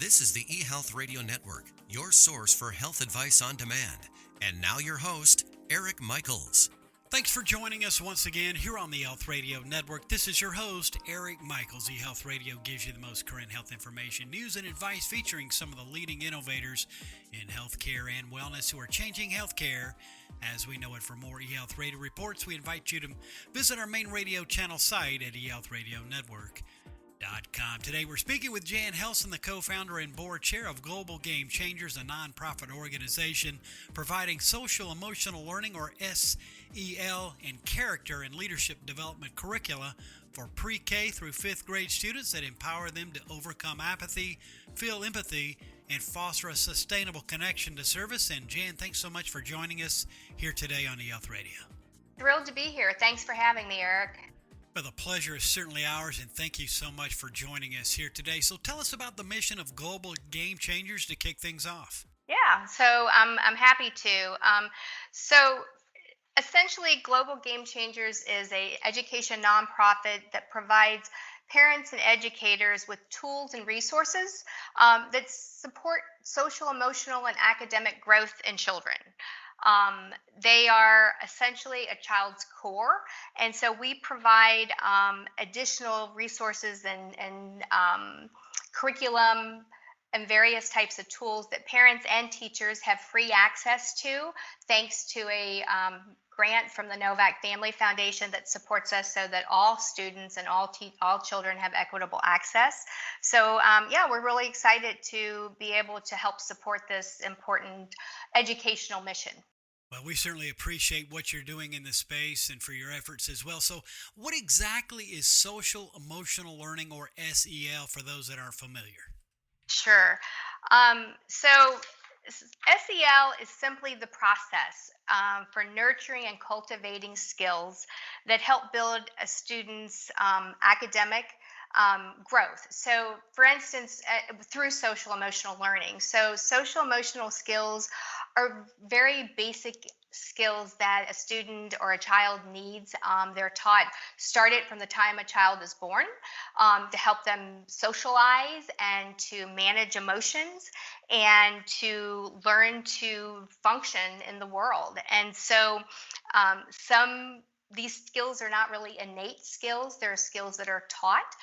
This is the eHealth Radio Network, your source for health advice on demand. And now your host, Eric Michaels. Thanks for joining us once again here on the eHealth Radio Network. This is your host, Eric Michaels. eHealth Radio gives you the most current health information, news, and advice featuring some of the leading innovators in healthcare and wellness who are changing healthcare as we know it. For more eHealth Radio reports, we invite you to visit our main radio channel site at eHealthRadioNetwork.com. Today we're speaking with Jan Helson, the co-founder and board chair of Global Game Changers, a nonprofit organization providing social emotional learning, or SEL, and character and leadership development curricula for pre-K through 5th grade students that empower them to overcome apathy, feel empathy, and foster a sustainable connection to service. And Jan, thanks so much for joining us here today on eHealth Radio. Thrilled to be here. Thanks for having me, Eric. Well, the pleasure is certainly ours, and thank you so much for joining us here today. So tell us about the mission of Global Game Changers to kick things off. Yeah, so I'm happy to. So essentially, Global Game Changers is a education nonprofit that provides parents and educators with tools and resources that support social, emotional, and academic growth in children. They are essentially a child's core, and so we provide additional resources and curriculum and various types of tools that parents and teachers have free access to, thanks to a grant from the Novak Family Foundation that supports us so that all students and all children have equitable access. So we're really excited to be able to help support this important educational mission. Well, we certainly appreciate what you're doing in this space and for your efforts as well. So what exactly is social emotional learning, or SEL, for those that aren't familiar? Sure. So SEL is simply the process for nurturing and cultivating skills that help build a student's academic growth. So, for instance, through social emotional learning. So, social emotional skills are very basic skills that a student or a child needs. They're taught, started from the time a child is born, to help them socialize and to manage emotions and to learn to function in the world. And so these skills are not really innate skills. They're skills that are taught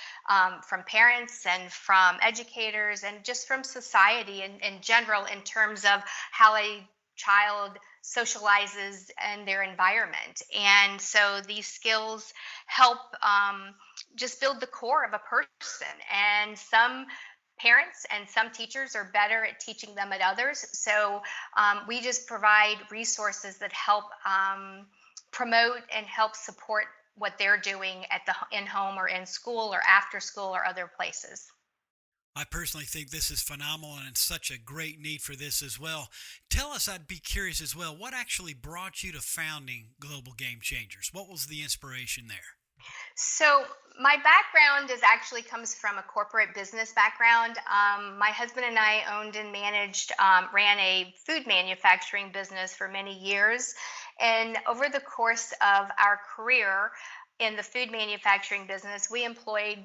from parents and from educators and just from society in general, in terms of how a child socializes in their environment. And so these skills help just build the core of a person. And some parents and some teachers are better at teaching them at others. So we just provide resources that help promote and help support what they're doing at the in home or in school or after school or other places. I personally think this is phenomenal and such a great need for this as well. Tell us, I'd be curious as well, what actually brought you to founding Global Game Changers? What was the inspiration there? So my background actually comes from a corporate business background. My husband and I owned and managed, ran a food manufacturing business for many years. And over the course of our career in the food manufacturing business, we employed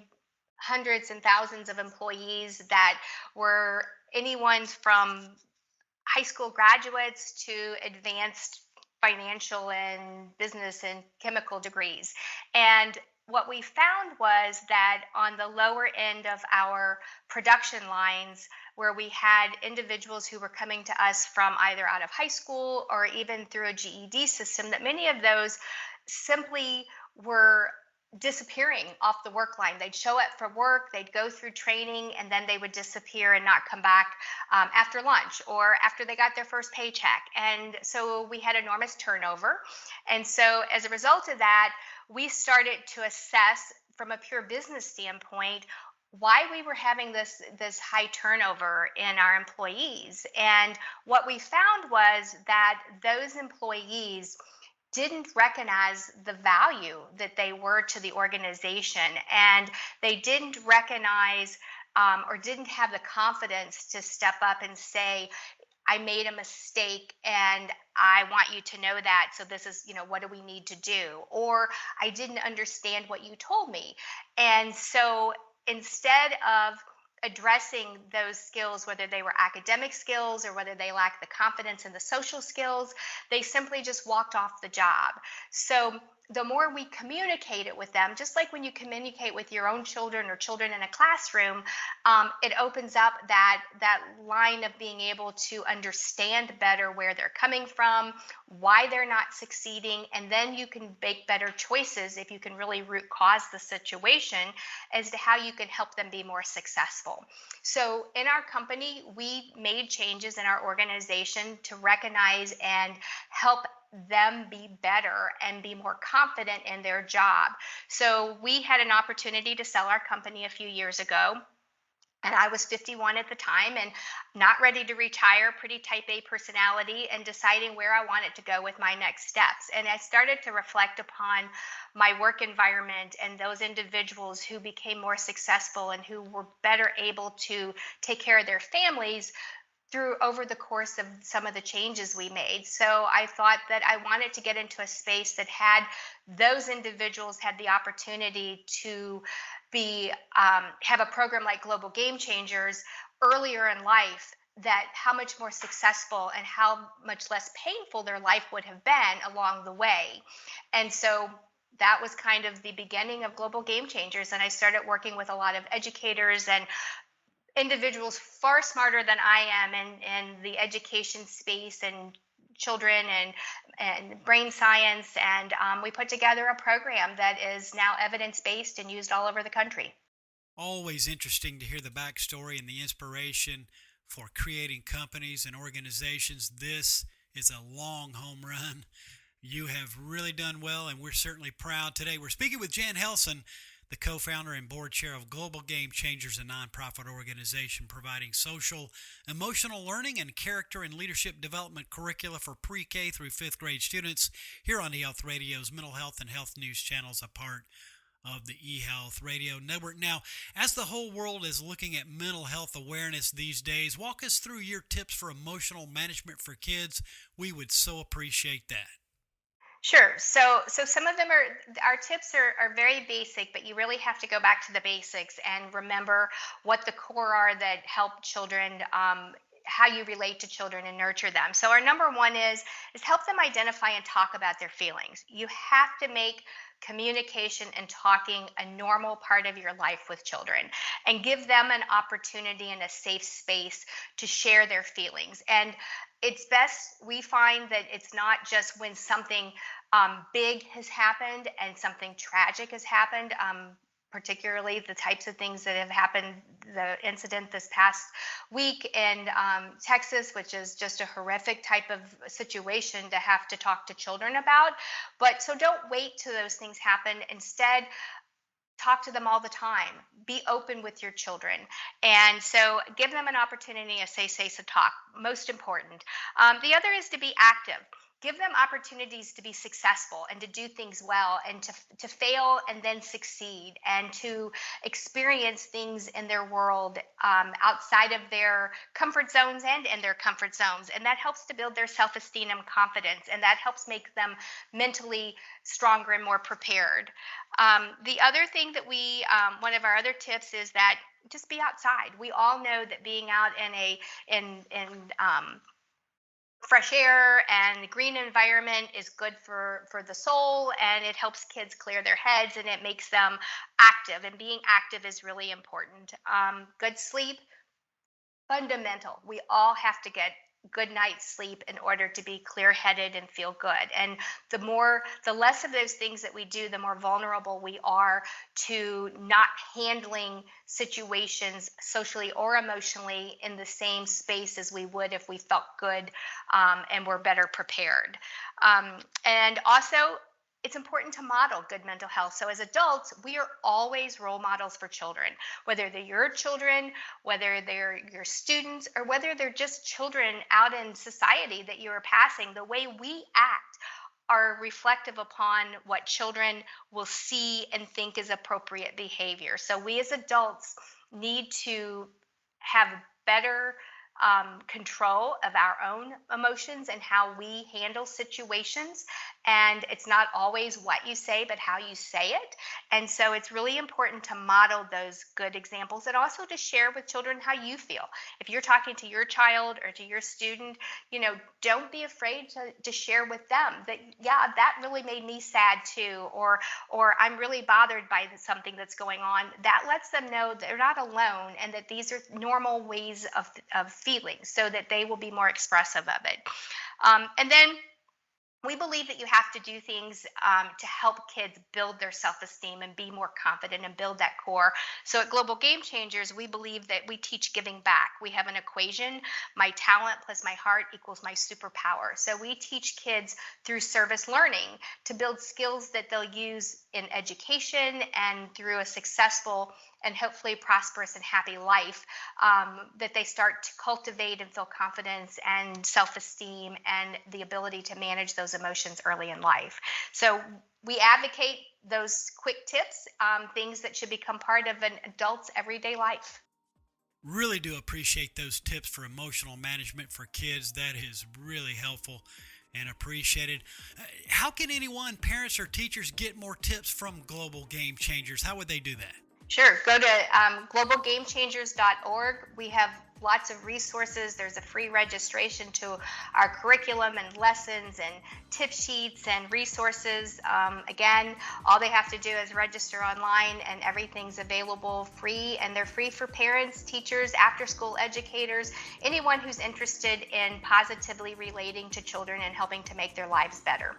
hundreds and thousands of employees that were anyone from high school graduates to advanced financial and business and chemical degrees. And what we found was that on the lower end of our production lines, where we had individuals who were coming to us from either out of high school or even through a GED system, that many of those simply were disappearing off the work line. They'd show up for work, they'd go through training, and then they would disappear and not come back after lunch or after they got their first paycheck. And so we had enormous turnover. And so as a result of that, we started to assess from a pure business standpoint why we were having this high turnover in our employees. And what we found was that those employees didn't recognize the value that they were to the organization, and they didn't recognize or didn't have the confidence to step up and say, I made a mistake and I want you to know that. So this is, what do we need to do? Or I didn't understand what you told me. And so instead of addressing those skills, whether they were academic skills or whether they lacked the confidence in the social skills, they simply just walked off the job. So the more we communicate it with them, just like when you communicate with your own children or children in a classroom, it opens up that line of being able to understand better where they're coming from, why they're not succeeding, and then you can make better choices if you can really root cause the situation as to how you can help them be more successful. So in our company, we made changes in our organization to recognize and help them be better and be more confident in their job. So we had an opportunity to sell our company a few years ago. And I was 51 at the time and not ready to retire, pretty type A personality, and deciding where I wanted to go with my next steps. And I started to reflect upon my work environment and those individuals who became more successful and who were better able to take care of their families through over the course of some of the changes we made. So I thought that I wanted to get into a space that had those individuals had the opportunity to be have a program like Global Game Changers earlier in life, that how much more successful and how much less painful their life would have been along the way. And so that was kind of the beginning of Global Game Changers. And I started working with a lot of educators and individuals far smarter than I am in the education space and children and brain science. And we put together a program that is now evidence based and used all over the country. Always interesting to hear the backstory and the inspiration for creating companies and organizations. This is a long home run. You have really done well, and we're certainly proud today. We're speaking with Jan Helson, the co-founder and board chair of Global Game Changers, a nonprofit organization providing social, emotional learning and character and leadership development curricula for pre-K through fifth grade students here on eHealth Radio's mental health and health news channels, a part of the eHealth Radio Network. Now, as the whole world is looking at mental health awareness these days, walk us through your tips for emotional management for kids. We would so appreciate that. Sure. So some of them are our tips are very basic, but you really have to go back to the basics and remember what the core are that help children. How you relate to children and nurture them. So our number one is help them identify and talk about their feelings. You have to make communication and talking a normal part of your life with children and give them an opportunity and a safe space to share their feelings. And it's best, we find that it's not just when something big has happened and something tragic has happened, particularly the types of things that have happened, the incident this past week in Texas, which is just a horrific type of situation to have to talk to children about. But so don't wait till those things happen. Instead, talk to them all the time. Be open with your children. And so give them an opportunity, a safe space to talk. Most important. The other is to be active. Give them opportunities to be successful and to do things well and to fail and then succeed and to experience things in their world outside of their comfort zones and in their comfort zones. And that helps to build their self esteem and confidence. And that helps make them mentally stronger and more prepared. The other thing that one of our other tips is that just be outside. We all know that being out in fresh air and green environment is good for the soul, and it helps kids clear their heads and it makes them active. And being active is really important. Good sleep, fundamental. We all have to get good night's sleep in order to be clear headed and feel good. And the less of those things that we do, the more vulnerable we are to not handling situations socially or emotionally in the same space as we would if we felt good and were better prepared. And also, it's important to model good mental health. So as adults, we are always role models for children, whether they're your children, whether they're your students, or whether they're just children out in society that you are passing. The way we act are reflective upon what children will see and think is appropriate behavior. So we as adults need to have better control of our own emotions and how we handle situations. And it's not always what you say, but how you say it. And so it's really important to model those good examples and also to share with children how you feel. If you're talking to your child or to your student, don't be afraid to share with them that, yeah, that really made me sad too, or I'm really bothered by something that's going on. That lets them know they're not alone and that these are normal ways of feeling, so that they will be more expressive of it. And then we believe that you have to do things to help kids build their self-esteem and be more confident and build that core. So at Global Game Changers, we believe that we teach giving back. We have an equation: my talent plus my heart equals my superpower. So we teach kids through service learning to build skills that they'll use in education and through a successful and hopefully prosperous and happy life, that they start to cultivate and feel confidence and self-esteem and the ability to manage those emotions early in life. So we advocate those quick tips, things that should become part of an adult's everyday life. Really do appreciate those tips for emotional management for kids. That is really helpful and appreciated. How can anyone, parents or teachers, get more tips from Global Game Changers? How would they do that? Sure. Go to globalgamechangers.org. We have lots of resources. There's a free registration to our curriculum and lessons and tip sheets and resources. Again, all they have to do is register online, and everything's available free. And they're free for parents, teachers, after-school educators, anyone who's interested in positively relating to children and helping to make their lives better.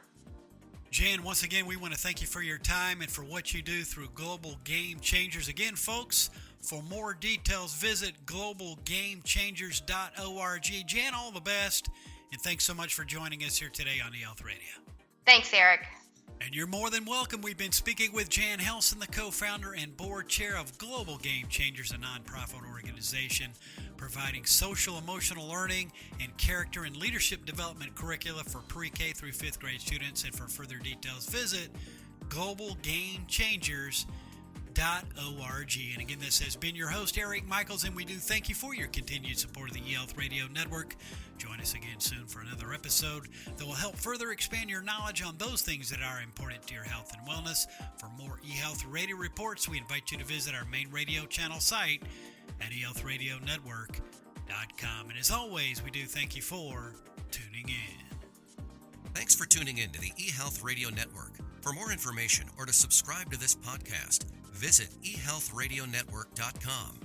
Jan, once again, we want to thank you for your time and for what you do through Global Game Changers. Again, folks, for more details, visit globalgamechangers.org. Jan, all the best, and thanks so much for joining us here today on eHealth Radio. Thanks, Eric. And you're more than welcome. We've been speaking with Jan Helson, the co-founder and board chair of Global Game Changers, a nonprofit organization providing social emotional learning and character and leadership development curricula for pre-K through 5th grade students. And for further details, visit globalgamechangers.org. And again, this has been your host, Eric Michaels, and we do thank you for your continued support of the eHealth Radio Network. Join us again soon for another episode that will help further expand your knowledge on those things that are important to your health and wellness. For more eHealth Radio reports, we invite you to visit our main radio channel site at eHealthRadioNetwork.com. And as always, we do thank you for tuning in. Thanks for tuning in to the eHealth Radio Network. For more information or to subscribe to this podcast, visit eHealthRadioNetwork.com.